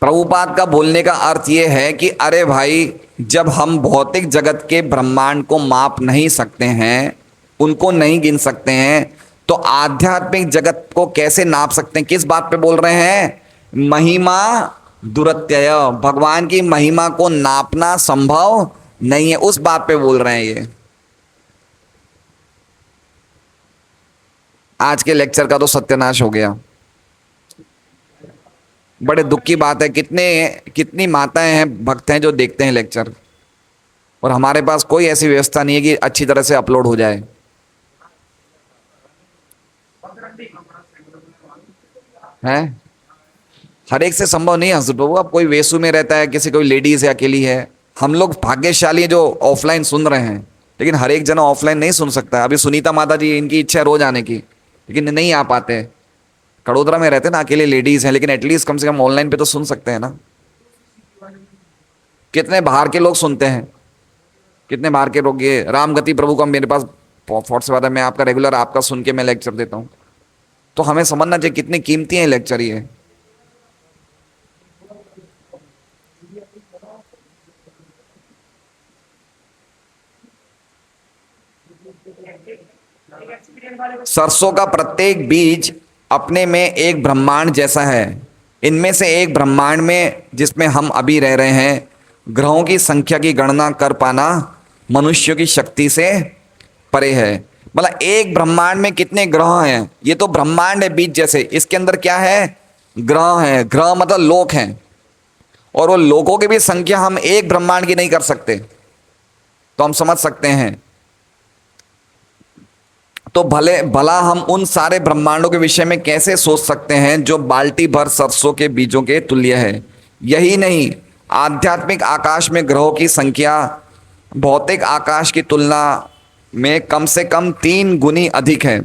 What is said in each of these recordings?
प्रभुपाद का बोलने का अर्थ ये है कि अरे भाई, जब हम भौतिक जगत के ब्रह्मांड को माप नहीं सकते हैं, उनको नहीं गिन सकते हैं, तो आध्यात्मिक जगत को कैसे नाप सकते हैं? किस बात पे बोल रहे हैं? महिमा दुरत्यय, भगवान की महिमा को नापना संभव नहीं है, उस बात पे बोल रहे हैं ये। आज के लेक्चर का तो सत्यानाश हो गया। बड़े दुख की बात है, कितनी माताएं हैं, भक्त हैं जो देखते हैं लेक्चर, और हमारे पास कोई ऐसी व्यवस्था नहीं है कि अच्छी तरह से अपलोड हो जाए। हैं? हर एक से संभव नहीं है हजरत बाबू। अब कोई वेसु में रहता है, किसी कोई लेडीज है, अकेली है। हम लोग भाग्यशाली हैं जो ऑफलाइन सुन रहे हैं, लेकिन हर एक जना ऑफलाइन नहीं सुन सकता है। अभी सुनीता माता जी, इनकी इच्छा है रोज आने की, लेकिन नहीं आ पाते। कड़ोदरा में रहते ना, अकेले लेडीज हैं, लेकिन एटलीस्ट कम से कम ऑनलाइन पे तो सुन सकते हैं ना। कितने बाहर के लोग सुनते हैं, कितने बाहर के लोग। ये रामगति प्रभु का मेरे पास व्हाट्सएप आता है, मैं आपका रेगुलर आपका सुन के मैं लेक्चर देता हूँ। तो हमें समझना चाहिए कितनी कीमती है लेक्चर ये। सरसों का प्रत्येक बीज अपने में एक ब्रह्मांड जैसा है। इनमें से एक ब्रह्मांड में जिसमें हम अभी रह रहे हैं, ग्रहों की संख्या की गणना कर पाना मनुष्य की शक्ति से परे है। मतलब एक ब्रह्मांड में कितने ग्रह हैं? ये तो ब्रह्मांड है बीज जैसे, इसके अंदर क्या है? ग्रह है। ग्रह मतलब लोक हैं, और वो लोकों की भी संख्या हम एक ब्रह्मांड की नहीं कर सकते। तो हम समझ सकते हैं, तो भला हम उन सारे ब्रह्मांडों के विषय में कैसे सोच सकते हैं जो बाल्टी भर सरसों के बीजों के तुल्य है। यही नहीं, आध्यात्मिक आकाश में ग्रहों की संख्या भौतिक आकाश की तुलना में कम से कम 3 गुनी अधिक है।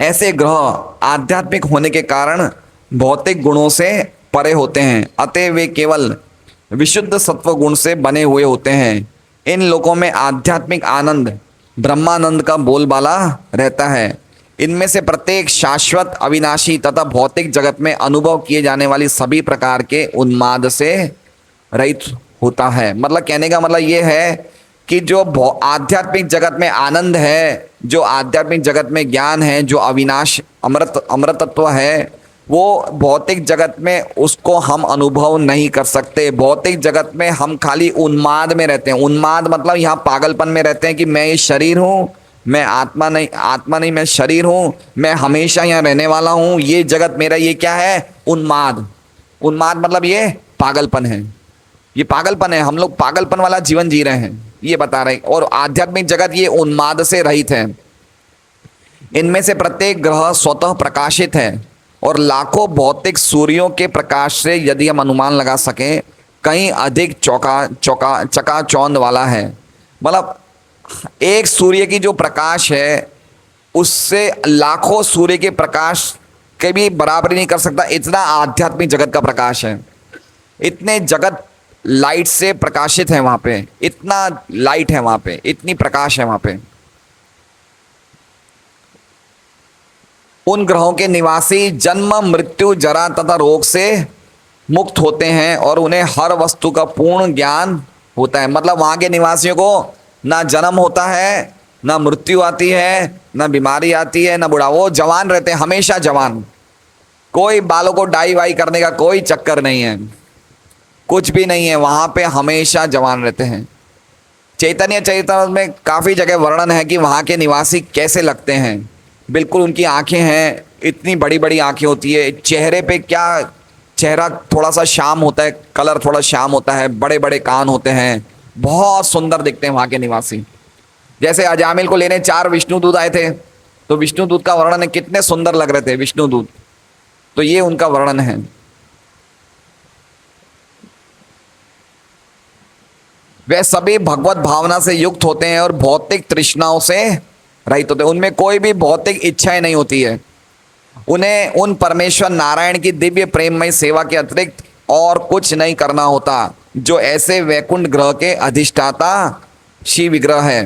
ऐसे ग्रह आध्यात्मिक होने के कारण भौतिक गुणों से परे होते हैं, अतः वे केवल विशुद्ध सत्व गुण से बने हुए होते हैं। इन लोकों में आध्यात्मिक आनंद ब्रह्मानंद का बोलबाला रहता है। इनमें से प्रत्येक शाश्वत, अविनाशी तथा भौतिक जगत में अनुभव किए जाने वाली सभी प्रकार के उन्माद से रहित होता है। मतलब कहने का मतलब ये है कि जो आध्यात्मिक जगत में आनंद है, जो आध्यात्मिक जगत में ज्ञान है, जो अविनाश अमृतत्व है, वो भौतिक जगत में उसको हम अनुभव नहीं कर सकते। भौतिक जगत में हम खाली उन्माद में रहते हैं। उन्माद मतलब यहाँ पागलपन में रहते हैं कि मैं ये शरीर हूँ, मैं आत्मा नहीं मैं शरीर हूँ, मैं हमेशा यहाँ रहने वाला हूँ, ये जगत मेरा। ये क्या है? उन्माद। उन्माद मतलब ये पागलपन है, ये पागलपन है। हम लोग पागलपन वाला जीवन जी रहे हैं, ये बता रहे हैं। और आध्यात्मिक जगत ये उन्माद से रहित है। इनमें से प्रत्येक ग्रह स्वतः प्रकाशित है, और लाखों भौतिक सूर्यों के प्रकाश से यदि हम अनुमान लगा सकें, कहीं अधिक चकाचौंध वाला है। मतलब एक सूर्य की जो प्रकाश है, उससे लाखों सूर्य के प्रकाश के भी बराबरी नहीं कर सकता, इतना आध्यात्मिक जगत का प्रकाश है। इतने जगत लाइट से प्रकाशित है वहाँ पे, इतना लाइट है वहाँ पे, इतनी प्रकाश है वहाँ पे। उन ग्रहों के निवासी जन्म, मृत्यु, जरा तथा रोग से मुक्त होते हैं, और उन्हें हर वस्तु का पूर्ण ज्ञान होता है। मतलब वहाँ के निवासियों को ना जन्म होता है, ना मृत्यु आती है, ना बीमारी आती है, ना बुढ़ा। वो जवान रहते हैं, हमेशा जवान। कोई बालों को डाई वाई करने का कोई चक्कर नहीं है, कुछ भी नहीं है। वहाँ पे हमेशा जवान रहते हैं। चैतन्य चरितामृत में काफ़ी जगह वर्णन है कि वहाँ के निवासी कैसे लगते हैं। बिल्कुल उनकी आंखें हैं, इतनी बड़ी बड़ी आंखें होती है। चेहरे पे क्या, चेहरा थोड़ा सा श्याम होता है, कलर थोड़ा श्याम होता है, बड़े बड़े कान होते हैं, बहुत सुंदर दिखते हैं वहाँ के निवासी। जैसे अजामिल को लेने 4 विष्णुदूत आए थे, तो विष्णुदूत का वर्णन है, कितने सुंदर लग रहे थे विष्णुदूत। तो ये उनका वर्णन है। वे सभी भगवत भावना से युक्त होते हैं और भौतिक तृष्णाओं से रहित होते हैं। उनमें कोई भी भौतिक इच्छाएं नहीं होती है। उन्हें उन परमेश्वर नारायण की दिव्य प्रेममय सेवा के अतिरिक्त और कुछ नहीं करना होता, जो ऐसे वैकुंठ ग्रह के अधिष्ठाता शिव विग्रह है।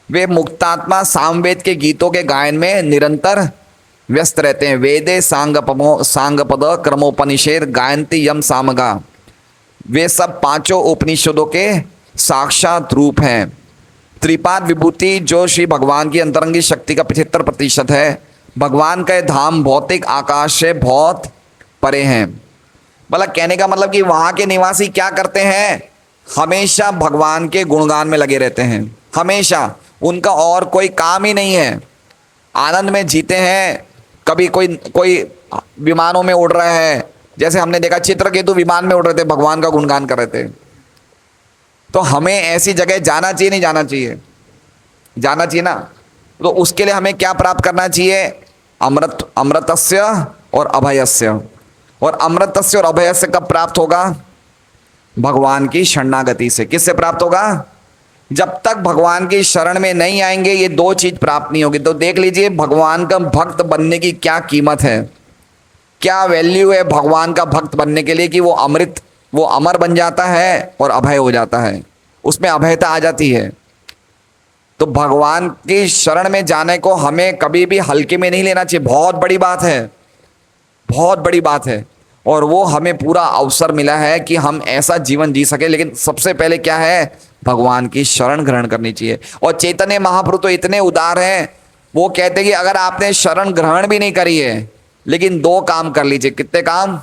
वे मुक्तात्मा सामवेद के गीतों के गायन में निरंतर व्यस्त रहते हैं। वेदे सांगपद क्रमोपनिषेद गायंती यम सामगा, वे सब पांचों उपनिषदों के साक्षात रूप हैं। त्रिपाद विभूति जो श्री भगवान की अंतरंगी शक्ति का 75% है। भगवान का धाम भौतिक आकाश से बहुत परे हैं। मतलब कहने का मतलब कि वहाँ के निवासी क्या करते हैं, हमेशा भगवान के गुणगान में लगे रहते हैं, हमेशा उनका और कोई काम ही नहीं है, आनंद में जीते हैं। कभी कोई विमानों में उड़ रहा है, जैसे हमने देखा चित्रकेतु विमान में उड़ रहे थे, भगवान का गुणगान कर रहे थे। तो हमें ऐसी जगह जाना चाहिए, नहीं जाना चाहिए? जाना चाहिए ना। तो उसके लिए हमें क्या प्राप्त करना चाहिए? अमृतस्य और अभयस्य। और अमृतस्य और अभयस्य कब प्राप्त होगा? भगवान की शरणागति से। किससे प्राप्त होगा? जब तक भगवान की शरण में नहीं आएंगे ये दो चीज प्राप्त नहीं होगी। तो देख लीजिए भगवान का भक्त बनने की क्या कीमत है, क्या वैल्यू है भगवान का भक्त बनने के लिए, कि वो अमर बन जाता है और अभय हो जाता है, उसमें अभयता आ जाती है। तो भगवान की शरण में जाने को हमें कभी भी हल्के में नहीं लेना चाहिए, बहुत बड़ी बात है, बहुत बड़ी बात है। और वो हमें पूरा अवसर मिला है कि हम ऐसा जीवन जी सके। लेकिन सबसे पहले क्या है? भगवान की शरण ग्रहण करनी चाहिए। और चैतन्य महाप्रभु तो इतने उदार हैं, वो कहते हैं कि अगर आपने शरण ग्रहण भी नहीं करी है, लेकिन दो काम कर लीजिए। कितने काम?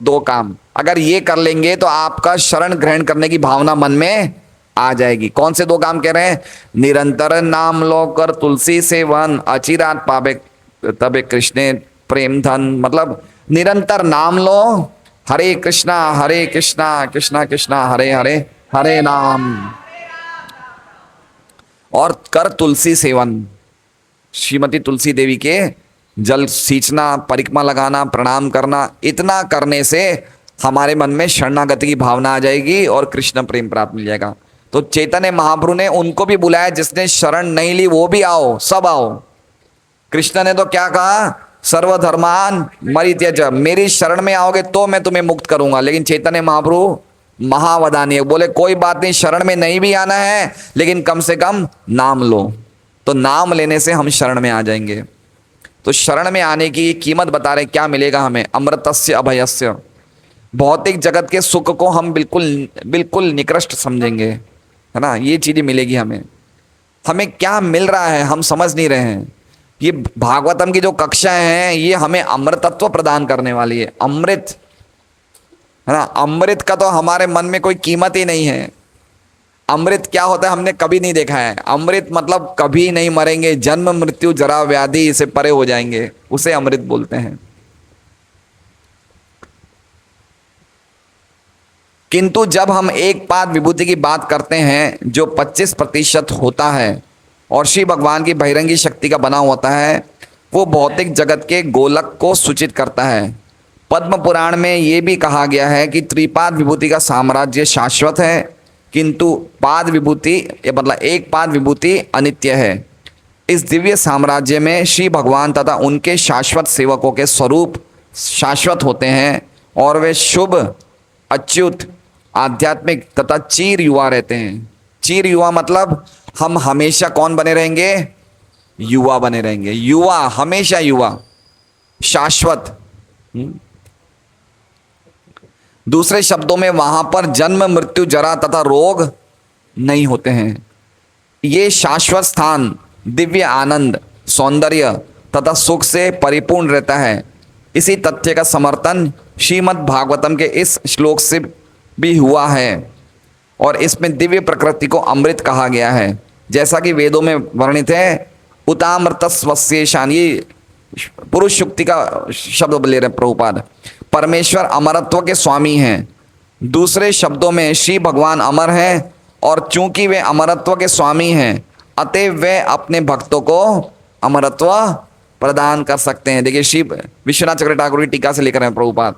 दो काम। अगर ये कर लेंगे तो आपका शरण ग्रहण करने की भावना मन में आ जाएगी। कौन से दो काम कह रहे हैं? निरंतर नाम लो कर तुलसी सेवन, अचिरात पावे तबे कृष्ण प्रेम धन। मतलब निरंतर नाम लो, हरे कृष्णा कृष्णा कृष्णा हरे हरे, हरे नाम, और कर तुलसी सेवन। श्रीमती तुलसी देवी के जल सींचना, परिक्रमा लगाना, प्रणाम करना, इतना करने से हमारे मन में शरणागति की भावना आ जाएगी और कृष्ण प्रेम प्राप्त मिल जाएगा। तो चैतन्य महाप्रभु ने उनको भी बुलाया, जिसने शरण नहीं ली वो भी आओ, सब आओ। कृष्ण ने तो क्या कहा? सर्वधर्मान परित्यज, मेरी शरण में आओगे तो मैं तुम्हें मुक्त करूंगा। लेकिन चैतन्य महाप्रभु महावदानी बोले कोई बात नहीं, शरण में नहीं भी आना है लेकिन कम से कम नाम लो। तो नाम लेने से हम शरण में आ जाएंगे। तो शरण में आने की कीमत बता रहे, क्या मिलेगा हमें? अमृतस्य अभयस्य। भौतिक जगत के सुख को हम बिल्कुल निकृष्ट समझेंगे, है ना, ये चीजें मिलेगी हमें। हमें क्या मिल रहा है हम समझ नहीं रहे हैं। ये भागवतम की जो कक्षाएं हैं ये हमें अमृतत्व प्रदान करने वाली है। अमृत, है ना, अमृत का तो हमारे मन में कोई कीमत ही नहीं है। अमृत क्या होता है हमने कभी नहीं देखा है। अमृत मतलब कभी नहीं मरेंगे, जन्म मृत्यु जरा व्याधि से परे हो जाएंगे, उसे अमृत बोलते हैं। किंतु जब हम एक पाद विभूति की बात करते हैं जो 25% होता है और श्री भगवान की बहिरंगी शक्ति का बना होता है, वो भौतिक जगत के गोलक को सूचित करता है। पद्म पुराण में ये भी कहा गया है कि त्रिपाद विभूति का साम्राज्य शाश्वत है, किंतु पाद विभूति मतलब एक पाद विभूति अनित्य है। इस दिव्य साम्राज्य में श्री भगवान तथा उनके शाश्वत सेवकों के स्वरूप शाश्वत होते हैं और वे शुभ, अच्युत, आध्यात्मिक तथा चीर युवा रहते हैं। चीर युवा मतलब हम हमेशा कौन बने रहेंगे? युवा बने रहेंगे। युवा, हमेशा युवा, शाश्वत। दूसरे शब्दों में वहां पर जन्म मृत्यु जरा तथा रोग नहीं होते हैं। ये शाश्वत स्थान दिव्य आनंद, सौंदर्य तथा सुख से परिपूर्ण रहता है। इसी तथ्य का समर्थन श्रीमद् भागवतम के इस श्लोक से भी हुआ है और इसमें दिव्य प्रकृति को अमृत कहा गया है। जैसा कि वेदों में वर्णित है, उतामृतस्वस्येषान, ये पुरुष शुक्ति का शब्द ले रहे प्रभुपाद। परमेश्वर अमरत्व के स्वामी हैं। दूसरे शब्दों में श्री भगवान अमर हैं और चूंकि वे अमरत्व के स्वामी हैं अतएव वे अपने भक्तों को अमरत्व प्रदान कर सकते हैं। देखिए श्री विश्वनाथ चक्रवर्ती ठाकुर की टीका से लेकर हैं प्रभुपाद,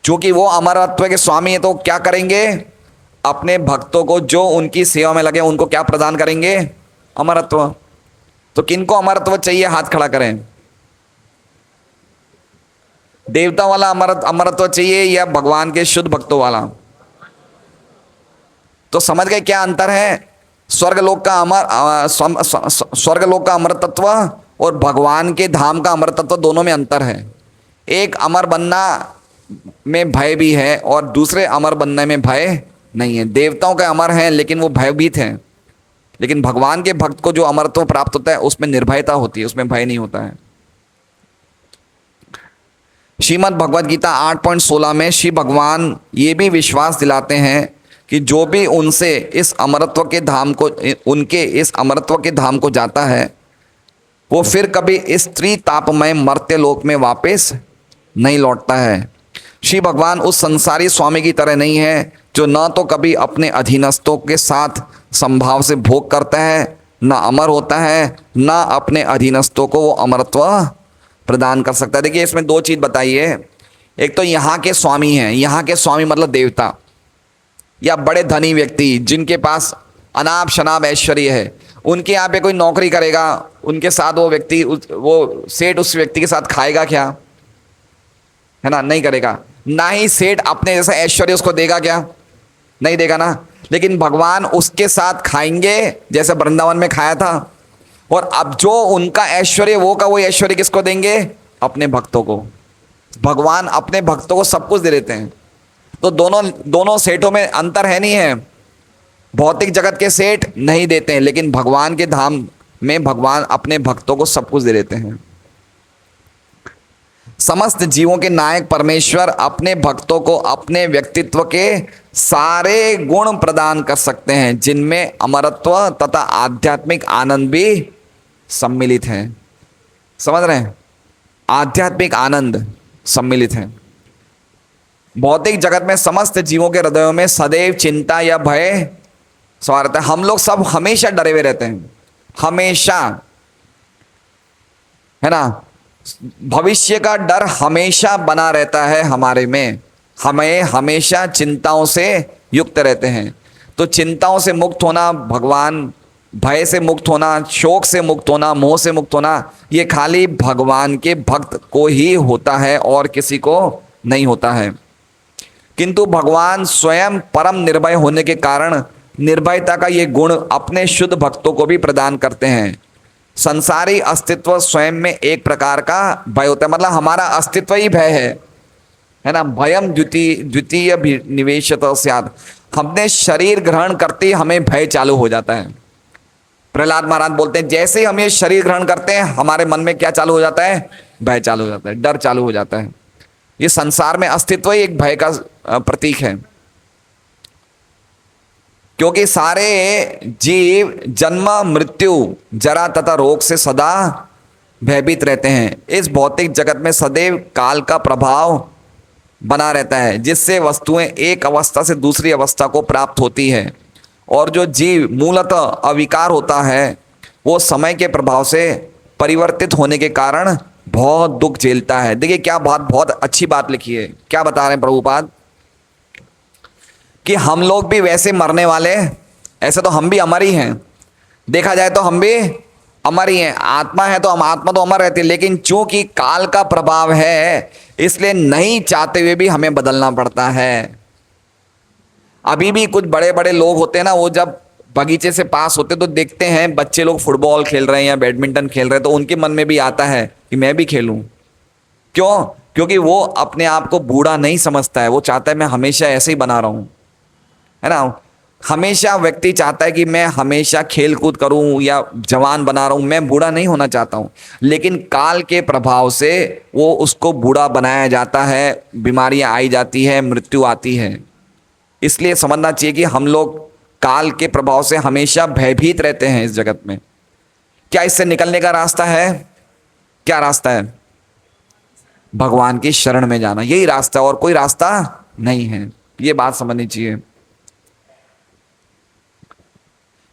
चूंकि वो अमरत्व के स्वामी है तो क्या करेंगे? अपने भक्तों को जो उनकी सेवा में लगे उनको क्या प्रदान करेंगे? अमरत्व। तो किनको अमरत्व चाहिए? हाथ खड़ा करें। देवता वाला अमरत्व चाहिए या भगवान के शुद्ध भक्तों वाला? तो समझ गए क्या अंतर है? स्वर्गलोक का अमरतत्व और भगवान के धाम का अमरतत्व दोनों में अंतर है। एक अमर बनना में भय भी है और दूसरे अमर बनने में भय नहीं है। देवताओं के अमर हैं लेकिन वो भयभीत हैं, लेकिन भगवान के भक्त को जो अमरत्व प्राप्त होता है उसमें निर्भयता होती है, उसमें भय नहीं होता है। श्रीमद् भगवद गीता 8.16 में श्री भगवान ये भी विश्वास दिलाते हैं कि जो भी उनसे इस अमरत्व के धाम को उनके इस अमरत्व के धाम को जाता है वो फिर कभी इस त्रितापमय मर्त्य लोक में वापस नहीं लौटता है। श्री भगवान उस संसारी स्वामी की तरह नहीं है जो न तो कभी अपने अधीनस्थों के साथ संभाव से भोग करता है, न अमर होता है, न अपने अधीनस्थों को वो अमरत्व प्रदान कर सकता है। देखिए इसमें दो चीज़ बताइए। एक तो यहाँ के स्वामी हैं, यहाँ के स्वामी मतलब देवता या बड़े धनी व्यक्ति जिनके पास अनाप शनाप ऐश्वर्य है, उनके यहाँ पे कोई नौकरी करेगा, उनके साथ वो व्यक्ति वो सेठ उस व्यक्ति के साथ खाएगा क्या? है ना, नहीं करेगा। ना ही सेठ अपने जैसा ऐश्वर्य उसको देगा क्या? नहीं देगा ना। लेकिन भगवान उसके साथ खाएंगे जैसे वृंदावन में खाया था। और अब जो उनका ऐश्वर्य वो का वो ऐश्वर्य किसको देंगे? अपने भक्तों को। भगवान अपने भक्तों को सब कुछ दे देते हैं। तो दोनों सेठों में अंतर है नहीं है। भौतिक जगत के सेठ नहीं देते हैं, लेकिन भगवान के धाम में भगवान अपने भक्तों को सब कुछ दे देते हैं। समस्त जीवों के नायक परमेश्वर अपने भक्तों को अपने व्यक्तित्व के सारे गुण प्रदान कर सकते हैं जिनमें अमरत्व तथा आध्यात्मिक आनंद भी सम्मिलित है। समझ रहे हैं? आध्यात्मिक आनंद सम्मिलित है। भौतिक जगत में समस्त जीवों के हृदयों में सदैव चिंता या भय सवार रहता है। हम लोग सब हमेशा डरे हुए रहते हैं, हमेशा, है ना। भविष्य का डर हमेशा बना रहता है हमारे में। हमें हमेशा चिंताओं से युक्त रहते हैं। तो चिंताओं से मुक्त होना, भगवान, भय से मुक्त होना, शोक से मुक्त होना, मोह से मुक्त होना, ये खाली भगवान के भक्त को ही होता है और किसी को नहीं होता है। किंतु भगवान स्वयं परम निर्भय होने के कारण निर्भयता का ये गुण अपने शुद्ध भक्तों को भी प्रदान करते हैं। संसारी अस्तित्व स्वयं में एक प्रकार का भय होता है, मतलब हमारा अस्तित्व ही भय है ना। भयम द्वितीय निवेशत स्यात्। हमने शरीर ग्रहण करते ही हमें भय चालू हो जाता है। प्रहलाद महाराज बोलते हैं जैसे ही हम ये शरीर ग्रहण करते हैं हमारे मन में क्या चालू हो जाता है? भय चालू हो जाता है, डर चालू हो जाता है। ये संसार में अस्तित्व ही एक भय का प्रतीक है, क्योंकि सारे जीव जन्म, मृत्यु, जरा तथा रोग से सदा भयभीत रहते हैं। इस भौतिक जगत में सदैव काल का प्रभाव बना रहता है जिससे वस्तुएं एक अवस्था से दूसरी अवस्था को प्राप्त होती है। और जो जीव मूलतः अविकार होता है वो समय के प्रभाव से परिवर्तित होने के कारण बहुत दुख झेलता है। देखिए क्या बात, बहुत अच्छी बात लिखी है। क्या बता रहे हैं प्रभुपाद कि हम लोग भी वैसे मरने वाले, ऐसे तो हम भी अमर ही हैं। देखा जाए तो हम भी अमर ही हैं। आत्मा है तो हम, आत्मा तो अमर रहती है, लेकिन चूंकि काल का प्रभाव है इसलिए नहीं चाहते हुए भी हमें बदलना पड़ता है। अभी भी कुछ बड़े बड़े लोग होते हैं ना, वो जब बगीचे से पास होते तो देखते हैं बच्चे लोग फुटबॉल खेल रहे हैं या बैडमिंटन खेल रहे हैं तो उनके मन में भी आता है कि मैं भी खेलूं। क्यों? क्योंकि वो अपने आप को बूढ़ा नहीं समझता है। वो चाहता है मैं हमेशा ऐसे ही बना रहूं, है ना। हमेशा व्यक्ति चाहता है कि मैं हमेशा खेल कूद करूं या जवान बना रहा हूं, मैं बूढ़ा नहीं होना चाहता हूं। लेकिन काल के प्रभाव से वो उसको बूढ़ा बनाया जाता है, बीमारियां आई जाती है, मृत्यु आती है। इसलिए समझना चाहिए कि हम लोग काल के प्रभाव से हमेशा भयभीत रहते हैं इस जगत में। क्या इससे निकलने का रास्ता है? क्या रास्ता है? भगवान की शरण में जाना, यही रास्ता, और कोई रास्ता नहीं है। ये बात समझनी चाहिए।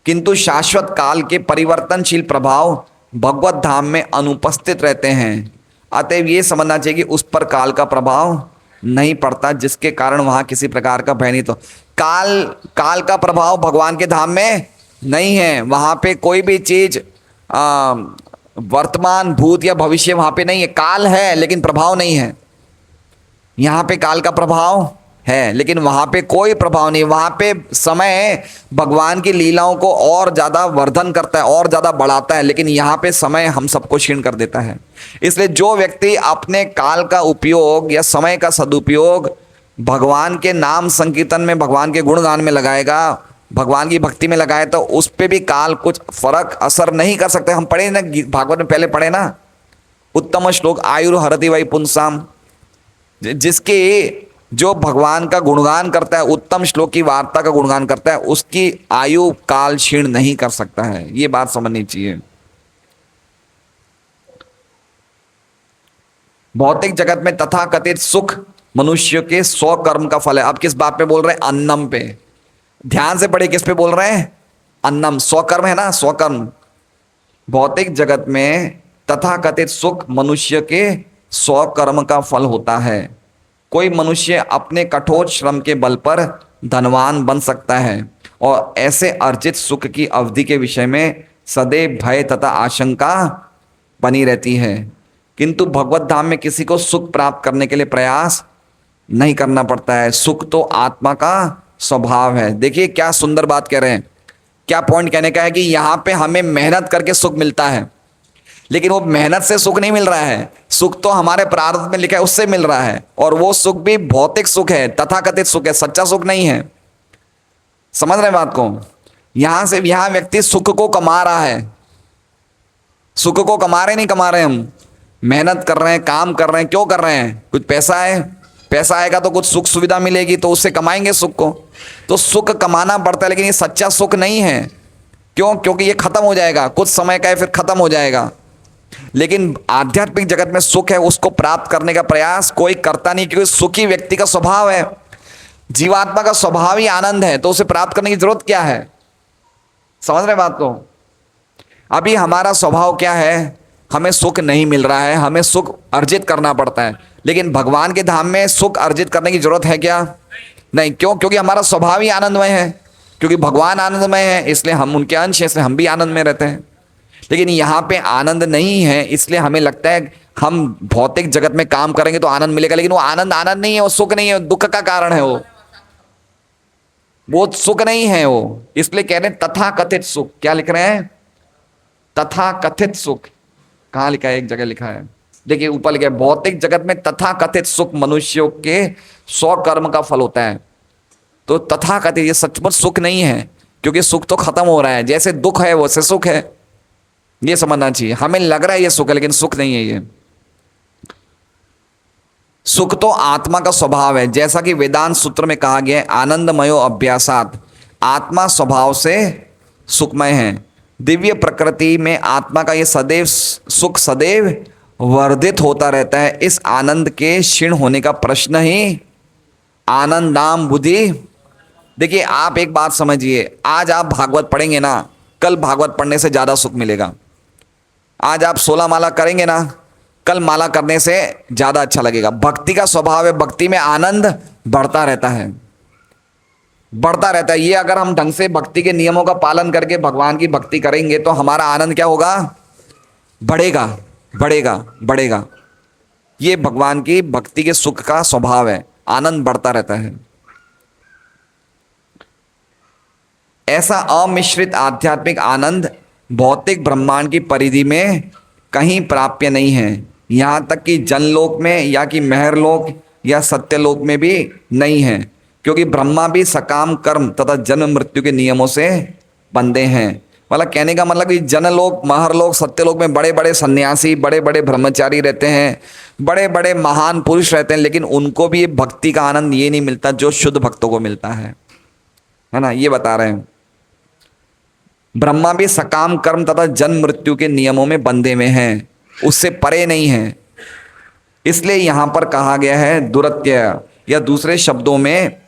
किंतु शाश्वत काल के परिवर्तनशील प्रभाव भगवत धाम में अनुपस्थित रहते हैं। अतएव ये समझना चाहिए कि उस पर काल का प्रभाव नहीं पड़ता, जिसके कारण वहां किसी प्रकार का भय नहीं। तो काल का प्रभाव भगवान के धाम में नहीं है। वहां पे कोई भी चीज वर्तमान, भूत या भविष्य वहां पे नहीं है। काल है लेकिन प्रभाव नहीं है। यहाँ पे काल का प्रभाव है, लेकिन वहां पे कोई प्रभाव नहीं। वहां पे समय भगवान की लीलाओं को और ज्यादा वर्धन करता है, और ज्यादा बढ़ाता है, लेकिन यहाँ पे समय हम सबको क्षीण कर देता है। इसलिए जो व्यक्ति अपने काल का उपयोग या समय का सदुपयोग भगवान के नाम संकीर्तन में, भगवान के गुणगान में लगाएगा, भगवान की भक्ति में लगाए, तो उस पर भी काल कुछ फर्क असर नहीं कर सकते। हम पढ़े ना भागवत में, पहले पढ़े ना उत्तम श्लोक, आयुर्हरति वै पुंसाम, जिसके जो भगवान का गुणगान करता है, उत्तम श्लोक की वार्ता का गुणगान करता है, उसकी आयु काल क्षीण नहीं कर सकता है। ये बात समझनी चाहिए। भौतिक जगत में तथाकथित सुख मनुष्य के 100 कर्म का फल है। अब किस बात पे बोल रहे हैं? अन्नम पे। ध्यान से पढ़े, किस पे बोल रहे हैं? अन्नम, 100 कर्म है ना, 100 कर्म। भौतिक जगत में तथाकथित सुख मनुष्य के 100 कर्म का फल होता है। कोई मनुष्य अपने कठोर श्रम के बल पर धनवान बन सकता है और ऐसे अर्जित सुख की अवधि के विषय में सदैव भय तथा आशंका बनी रहती है। किंतु भगवत धाम में किसी को सुख प्राप्त करने के लिए प्रयास नहीं करना पड़ता है। सुख तो आत्मा का स्वभाव है। देखिए क्या सुंदर बात कह रहे हैं। क्या पॉइंट कहने का है कि यहाँ पे हमें मेहनत करके सुख मिलता है, लेकिन वो मेहनत से सुख नहीं मिल रहा है। सुख तो हमारे प्रारब्ध में लिखा है उससे मिल रहा है, और वो सुख भी भौतिक सुख है, तथाकथित सुख है, सच्चा सुख नहीं है। समझ रहे हैं बात को? यहां से यहां व्यक्ति सुख को कमा रहा है। सुख को कमा रहे नहीं कमा रहे, हम मेहनत कर रहे हैं, काम कर रहे हैं। क्यों कर रहे हैं? कुछ पैसा है, पैसा आएगा तो कुछ सुख सुविधा मिलेगी, तो उससे कमाएंगे सुख को। तो सुख कमाना पड़ता है, लेकिन ये सच्चा सुख नहीं है। क्यों? क्योंकि ये खत्म हो जाएगा, कुछ समय का है, फिर खत्म हो जाएगा। लेकिन आध्यात्मिक जगत में सुख है, उसको प्राप्त करने का प्रयास कोई करता नहीं, क्योंकि सुखी व्यक्ति का स्वभाव है, जीवात्मा का स्वभाव ही आनंद है, तो उसे प्राप्त करने की जरूरत क्या है? समझ रहे बात को? अभी हमारा स्वभाव क्या है? हमें सुख नहीं मिल रहा है, हमें सुख अर्जित करना पड़ता है। लेकिन भगवान के धाम में सुख अर्जित करने की जरूरत है क्या? नहीं। क्यों? क्योंकि हमारा स्वभाव ही आनंदमय है। क्योंकि भगवान आनंदमय है, इसलिए हम उनके अंश हैं, इसलिए हम भी आनंद में रहते हैं। लेकिन यहाँ पे आनंद नहीं है, इसलिए हमें लगता है हम भौतिक जगत में काम करेंगे तो आनंद मिलेगा, लेकिन वो आनंद आनंद नहीं है, वो सुख नहीं है, दुख का कारण है। वो सुख नहीं है वो। इसलिए कह रहे हैं तथाकथित सुख। क्या लिख रहे हैं? तथाकथित सुख। कहाँ लिखा है? एक जगह लिखा है, देखिए ऊपर लिखा है, भौतिक जगत में तथाकथित सुख मनुष्यों के 100 कर्म का फल होता है। तो तथाकथित ये सचमुच सुख नहीं है, क्योंकि सुख तो खत्म हो रहा है। जैसे दुख है वैसे सुख है, ये समझना चाहिए। हमें लग रहा है ये सुख है, लेकिन सुख नहीं है ये। सुख तो आत्मा का स्वभाव है, जैसा कि वेदांत सूत्र में कहा गया है, आनंदमयो अभ्यासात। आत्मा स्वभाव से सुखमय है। दिव्य प्रकृति में आत्मा का ये सदैव सुख सदैव वर्धित होता रहता है। इस आनंद के क्षीण होने का प्रश्न ही आनंदाम बुद्धि। देखिए आप एक बात समझिए, आज आप भागवत पढ़ेंगे ना, कल भागवत पढ़ने से ज़्यादा सुख मिलेगा। आज आप 16 माला करेंगे ना, कल माला करने से ज़्यादा अच्छा लगेगा। भक्ति का स्वभाव है, भक्ति में आनंद बढ़ता रहता है, बढ़ता रहता है। ये अगर हम ढंग से भक्ति के नियमों का पालन करके भगवान की भक्ति करेंगे तो हमारा आनंद क्या होगा? बढ़ेगा, बढ़ेगा, बढ़ेगा। ये भगवान की भक्ति के सुख का स्वभाव है, आनंद बढ़ता रहता है। ऐसा अमिश्रित आध्यात्मिक आनंद भौतिक ब्रह्मांड की परिधि में कहीं प्राप्य नहीं है। यहाँ तक कि जनलोक में या कि महरलोक या सत्यलोक में भी नहीं है, क्योंकि ब्रह्मा भी सकाम कर्म तथा जन्म मृत्यु के नियमों से बंधे हैं। मतलब कहने का मतलब कि जनलोक, महरलोक, सत्यलोक में बड़े बड़े सन्यासी, बड़े बड़े ब्रह्मचारी रहते हैं, बड़े बड़े महान पुरुष रहते हैं, लेकिन उनको भी भक्ति का आनंद ये नहीं मिलता जो शुद्ध भक्तों को मिलता है ना? ये बता रहे हैं। ब्रह्मा भी सकाम कर्म तथा जन्म मृत्यु के नियमों में बंधे हुए हैं, उससे परे नहीं है। इसलिए यहां पर कहा गया है दुरत्य, या दूसरे शब्दों में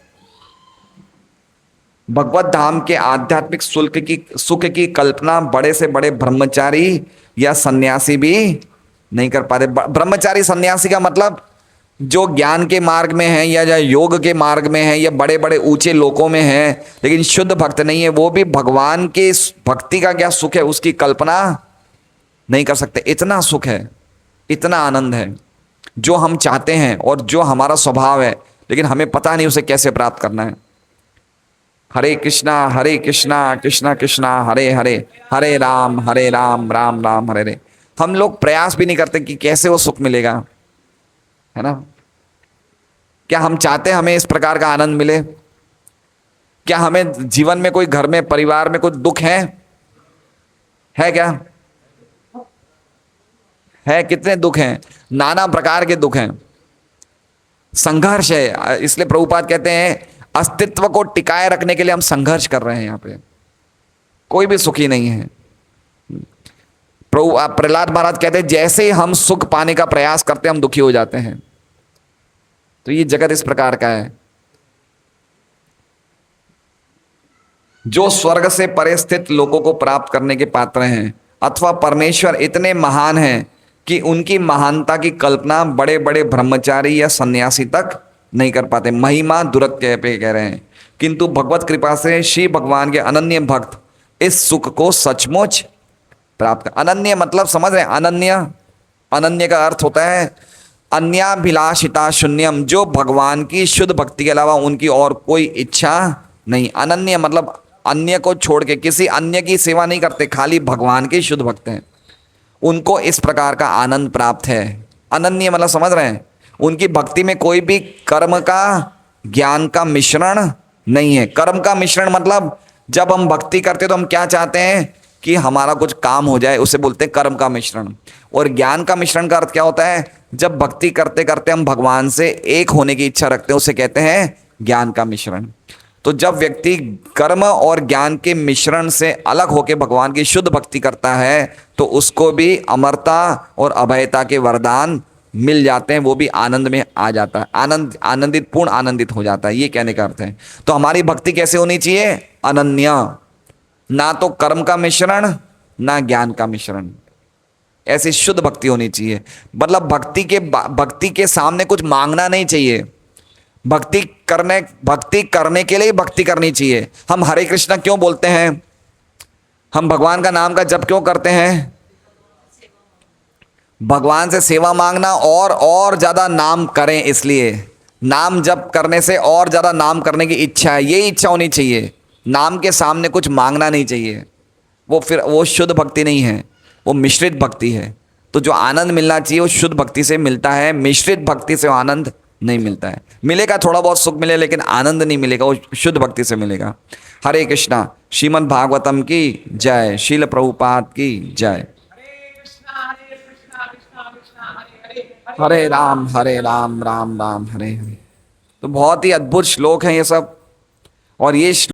भगवत धाम के आध्यात्मिक सुख की कल्पना बड़े से बड़े ब्रह्मचारी या सन्यासी भी नहीं कर पाते। ब्रह्मचारी सन्यासी का मतलब जो ज्ञान के मार्ग में है या योग के मार्ग में है या बड़े बड़े ऊंचे लोकों में है, लेकिन शुद्ध भक्त नहीं है, वो भी भगवान के भक्ति का क्या सुख है उसकी कल्पना नहीं कर सकते। इतना सुख है, इतना आनंद है जो हम चाहते हैं और जो हमारा स्वभाव है, लेकिन हमें पता नहीं उसे कैसे प्राप्त करना है। हरे कृष्णा कृष्णा कृष्णा हरे हरे, हरे राम राम राम हरे हरे। हम लोग प्रयास भी नहीं करते कि कैसे वो सुख मिलेगा, है ना। क्या हम चाहते हैं हमें इस प्रकार का आनंद मिले? क्या हमें जीवन में कोई, घर में, परिवार में कुछ दुख है क्या? है, कितने दुख हैं, नाना प्रकार के दुख हैं, संघर्ष है। इसलिए प्रभुपाद कहते हैं अस्तित्व को टिकाए रखने के लिए हम संघर्ष कर रहे हैं। यहाँ पे कोई भी सुखी नहीं है। प्रभु प्रहलाद महाराज कहते हैं जैसे ही हम सुख पाने का प्रयास करते हैं हम दुखी हो जाते हैं। तो ये जगत इस प्रकार का है। जो स्वर्ग से परे स्थित लोगों को प्राप्त करने के पात्र हैं अथवा परमेश्वर इतने महान हैं कि उनकी महानता की कल्पना बड़े बड़े ब्रह्मचारी या सन्यासी तक नहीं कर पाते। महिमा दुरत पे कह रहे हैं। किंतु भगवत कृपा से श्री भगवान के अनन्य भक्त इस सुख को सचमुच प्राप्त कर। अनन्य मतलब समझ रहे हैं? अनन्य, अनन्य का अर्थ होता है अन्याभिलाषिता शून्यम, जो भगवान की शुद्ध भक्ति के अलावा उनकी और कोई इच्छा नहीं। अनन्य मतलब अन्य को छोड़ के किसी अन्य की सेवा नहीं करते, खाली भगवान के शुद्ध भक्त हैं, उनको इस प्रकार का आनंद प्राप्त है। अनन्य मतलब समझ रहे हैं? उनकी भक्ति में कोई भी कर्म का, ज्ञान का मिश्रण नहीं है। कर्म का मिश्रण मतलब जब हम भक्ति करते तो हम क्या चाहते हैं कि हमारा कुछ काम हो जाए, उसे बोलते हैं कर्म का मिश्रण। और ज्ञान का मिश्रण का अर्थ क्या होता है? जब भक्ति करते करते हम भगवान से एक होने की इच्छा रखते हैं, उसे कहते हैं ज्ञान का मिश्रण। तो जब व्यक्ति कर्म और ज्ञान के मिश्रण से अलग होकर भगवान की शुद्ध भक्ति करता है तो उसको भी अमरता और अभयता के वरदान मिल जाते हैं, वो भी आनंद में आ जाता है, आनंदित, पूर्ण आनंदित हो जाता है। ये कहने का अर्थ है। तो हमारी भक्ति कैसे होनी चाहिए? अनन्य, ना तो कर्म का मिश्रण ना ज्ञान का मिश्रण, ऐसी शुद्ध भक्ति होनी चाहिए। मतलब भक्ति के सामने कुछ मांगना नहीं चाहिए। भक्ति करने के लिए भक्ति करनी चाहिए। हम हरे कृष्णा क्यों बोलते हैं? हम भगवान का नाम का जप क्यों करते हैं? भगवान से सेवा मांगना और ज्यादा नाम करें, इसलिए नाम जप करने से और ज्यादा नाम करने की इच्छा है, यही इच्छा होनी चाहिए। नाम के सामने कुछ मांगना नहीं चाहिए। वो शुद्ध भक्ति नहीं है, वो मिश्रित भक्ति है। तो जो आनंद मिलना चाहिए वो शुद्ध भक्ति से मिलता है, मिश्रित भक्ति से वो आनंद नहीं मिलता है। मिलेगा थोड़ा बहुत सुख मिले, लेकिन आनंद नहीं मिलेगा, वो शुद्ध भक्ति से मिलेगा। हरे कृष्णा। श्रीमद् भागवतम की जय। शील प्रभुपाद की जय। हरे राम राम राम हरे हरे। तो बहुत ही अद्भुत श्लोक हैं ये सब। और ये